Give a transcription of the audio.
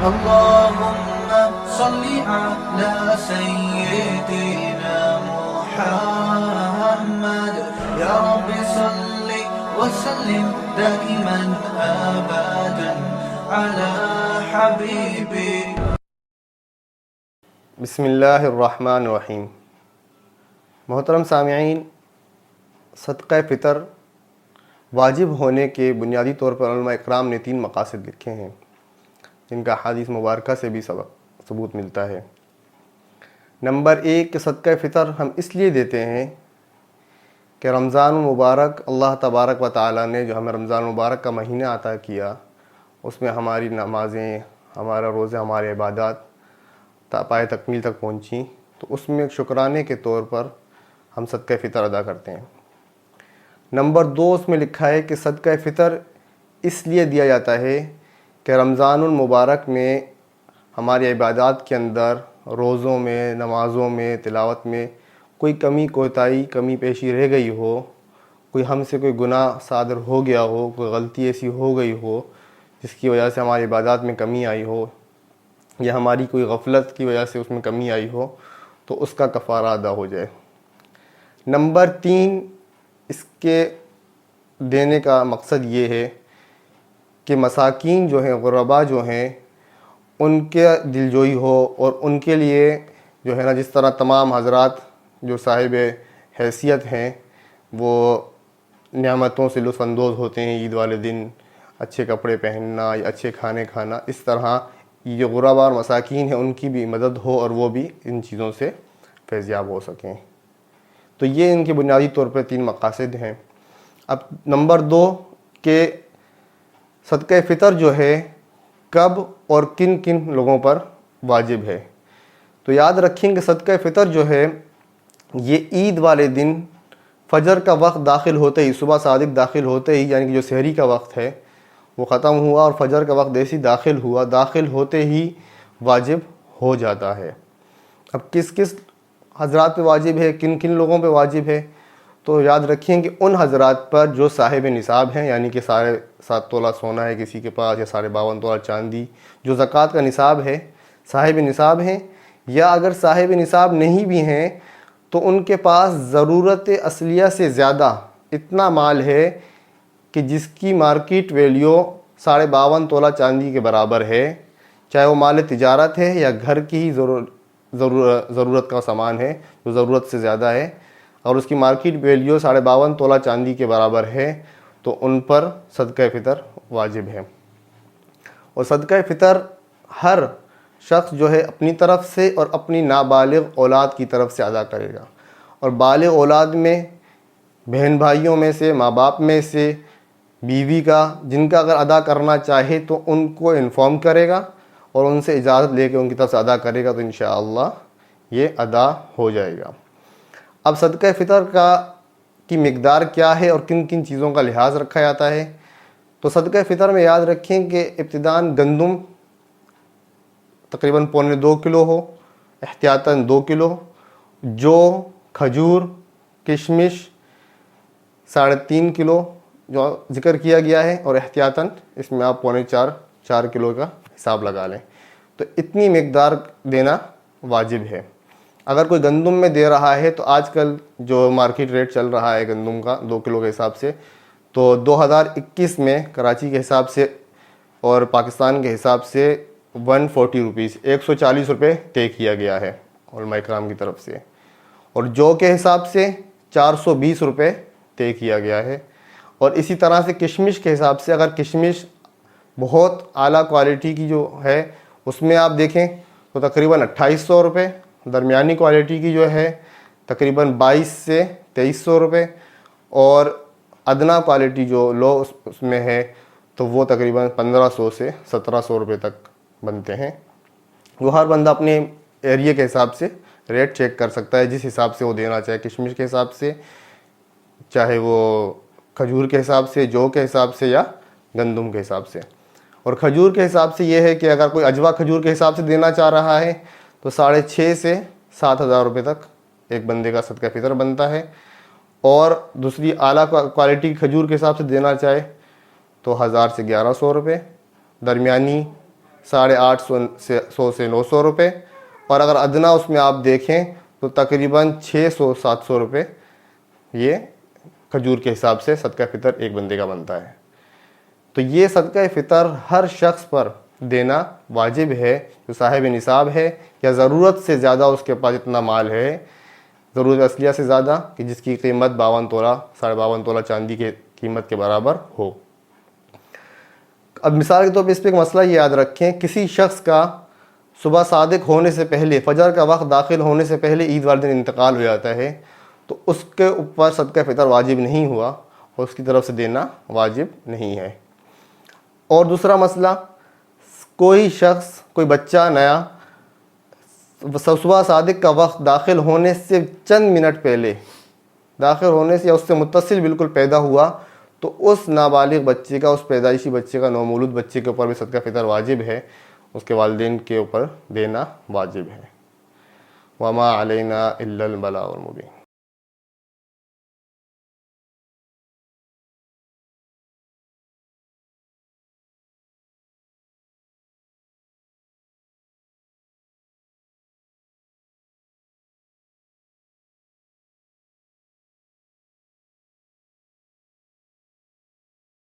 اللهم صل على سيدنا محمد يا رب صل وسلم دائما أبدا على حبيبي. بسم اللہ الرحمن الرحیم. محترم سامعین، صدقہ فطر واجب ہونے کے بنیادی طور پر علماء اکرام نے 3 مقاصد لکھے ہیں، جن کا حدیث مبارکہ سے بھی ثبوت ملتا ہے. نمبر 1 کہ صدقہ فطر ہم اس لیے دیتے ہیں کہ رمضان المبارک اللہ تبارک و تعالیٰ نے جو ہمیں رمضان المبارک کا مہینہ عطا کیا، اس میں ہماری نمازیں، ہمارا روزہ، ہمارے عبادات پائے تکمیل تک پہنچیں، تو اس میں شکرانے کے طور پر ہم صدقہ فطر ادا کرتے ہیں. نمبر 2 اس میں لکھا ہے کہ صدقہ فطر اس لیے دیا جاتا ہے کہ رمضان المبارک میں ہماری عبادات کے اندر، روزوں میں، نمازوں میں، تلاوت میں کوئی کمی کوتاہی، کمی پیشی رہ گئی ہو، کوئی ہم سے کوئی گناہ صادر ہو گیا ہو، کوئی غلطی ایسی ہو گئی ہو جس کی وجہ سے ہماری عبادات میں کمی آئی ہو، یا ہماری کوئی غفلت کی وجہ سے اس میں کمی آئی ہو، تو اس کا کفارہ ادا ہو جائے. نمبر 3 اس کے دینے کا مقصد یہ ہے کہ مساکین جو ہیں، غربا جو ہیں، ان کے دلجوئی ہو، اور ان کے لیے جو ہے نا، جس طرح تمام حضرات جو صاحب حیثیت ہیں وہ نعمتوں سے لطف اندوز ہوتے ہیں عید والے دن، اچھے کپڑے پہننا یا اچھے کھانے کھانا، اس طرح یہ غربا اور مساکین ہیں، ان کی بھی مدد ہو اور وہ بھی ان چیزوں سے فیضیاب ہو سکیں. تو یہ ان کے بنیادی طور پر 3 مقاصد ہیں. اب نمبر 2 کہ صدقہ فطر جو ہے کب اور کن کن لوگوں پر واجب ہے. تو یاد رکھیں کہ صدقہ فطر جو ہے یہ عید والے دن فجر کا وقت داخل ہوتے ہی، صبح صادق داخل ہوتے ہی، یعنی کہ جو سحری کا وقت ہے وہ ختم ہوا اور فجر کا وقت جیسے داخل ہوا، داخل ہوتے ہی واجب ہو جاتا ہے. اب کس کس حضرات پہ واجب ہے، کن کن لوگوں پہ واجب ہے، تو یاد رکھیں کہ ان حضرات پر جو صاحب نصاب ہیں، یعنی کہ 7.5 تولہ سونا ہے کسی کے پاس، یا 52.5 تولہ چاندی، جو زکوٰۃ کا نصاب ہے، صاحب نصاب ہیں، یا اگر صاحب نصاب نہیں بھی ہیں تو ان کے پاس ضرورت اصلیہ سے زیادہ اتنا مال ہے کہ جس کی مارکیٹ ویلیو 52.5 تولہ چاندی کے برابر ہے، چاہے وہ مال تجارت ہے یا گھر کی ہی ضرورت کا سامان ہے جو ضرورت سے زیادہ ہے، اور اس کی مارکیٹ ویلیو 52.5 تولہ چاندی کے برابر ہے، تو ان پر صدقہ فطر واجب ہے. اور صدقہ فطر ہر شخص جو ہے اپنی طرف سے اور اپنی نابالغ اولاد کی طرف سے ادا کرے گا. اور بالغ اولاد میں بہن بھائیوں میں سے، ماں باپ میں سے، بیوی کا، جن کا اگر ادا کرنا چاہے تو ان کو انفارم کرے گا اور ان سے اجازت لے کے ان کی طرف سے ادا کرے گا، تو انشاءاللہ یہ ادا ہو جائے گا. اب صدقہ فطر کی مقدار کیا ہے اور کن کن چیزوں کا لحاظ رکھا جاتا ہے. تو صدقہ فطر میں یاد رکھیں کہ ابتداً گندم تقریباً 2.25 کلو ہو، احتیاطاً 2 کلو، جو، کھجور، کشمش 3.5 کلو جو ذکر کیا گیا ہے، اور احتیاطاً اس میں آپ 4.25 کلو کا حساب لگا لیں. تو اتنی مقدار دینا واجب ہے. اگر کوئی گندم میں دے رہا ہے تو آج کل جو مارکیٹ ریٹ چل رہا ہے گندم کا 2 کلو کے حساب سے، تو 2021 میں کراچی کے حساب سے اور پاکستان کے حساب سے 140 روپیز، 140 روپے طے کیا گیا ہے علماء کرام کی طرف سے. اور جو کے حساب سے 420 روپے طے کیا گیا ہے. اور اسی طرح سے کشمش کے حساب سے، اگر کشمش بہت اعلیٰ کوالٹی کی جو ہے اس میں آپ دیکھیں تو تقریباً 2800 روپے، درمیانی کوالٹی کی جو ہے تقریباً 22 سے 2300 روپے، اور ادنا کوالٹی جو لو اس میں ہے تو وہ تقریباً 1500 سے 1700 روپے تک بنتے ہیں. وہ ہر بندہ اپنے ایریے کے حساب سے ریٹ چیک کر سکتا ہے جس حساب سے وہ دینا چاہے، کشمش کے حساب سے، چاہے وہ کھجور کے حساب سے، جو کے حساب سے، یا گندم کے حساب سے. اور کھجور کے حساب سے یہ ہے کہ اگر کوئی اجوا کھجور کے حساب سے دینا چاہ رہا ہے تو 6,500 سے 7,000 روپے تک ایک بندے کا صدقہ فطر بنتا ہے. اور دوسری اعلیٰ کوالٹی کھجور کے حساب سے دینا چاہے تو 1,000 سے 1,100 روپے، درمیانی 850 سے 900 روپے، اور اگر ادنا اس میں آپ دیکھیں تو تقریباً 600-700 روپے یہ کھجور کے حساب سے صدقہ فطر ایک بندے کا بنتا ہے۔ تو یہ صدقہ فطر ہر شخص پر دینا واجب ہے جو صاحب نصاب ہے، یا ضرورت سے زیادہ اس کے پاس اتنا مال ہے، ضرورت اصلیہ سے زیادہ، کہ جس کی قیمت 52 تولہ 52.5 تولہ چاندی کے قیمت کے برابر ہو۔ اب مثال کے طور پہ اس پہ ایک مسئلہ یہ یاد رکھیں، کسی شخص کا صبح صادق ہونے سے پہلے، فجر کا وقت داخل ہونے سے پہلے عید والے دن انتقال ہو جاتا ہے، تو اس کے اوپر صدقہ فطر واجب نہیں ہوا اور اس کی طرف سے دینا واجب نہیں ہے۔ اور دوسرا مسئلہ، کوئی شخص، کوئی بچہ نیا صبح صادق کا وقت داخل ہونے سے چند منٹ پہلے، داخل ہونے سے یا اس سے متصل بالکل پیدا ہوا، تو اس نابالغ بچے کا، اس پیدائشی بچے کا، نومولود بچے کے اوپر بھی صدقہ فطر واجب ہے، اس کے والدین کے اوپر دینا واجب ہے۔ وما علینا الا البلاغ المبین۔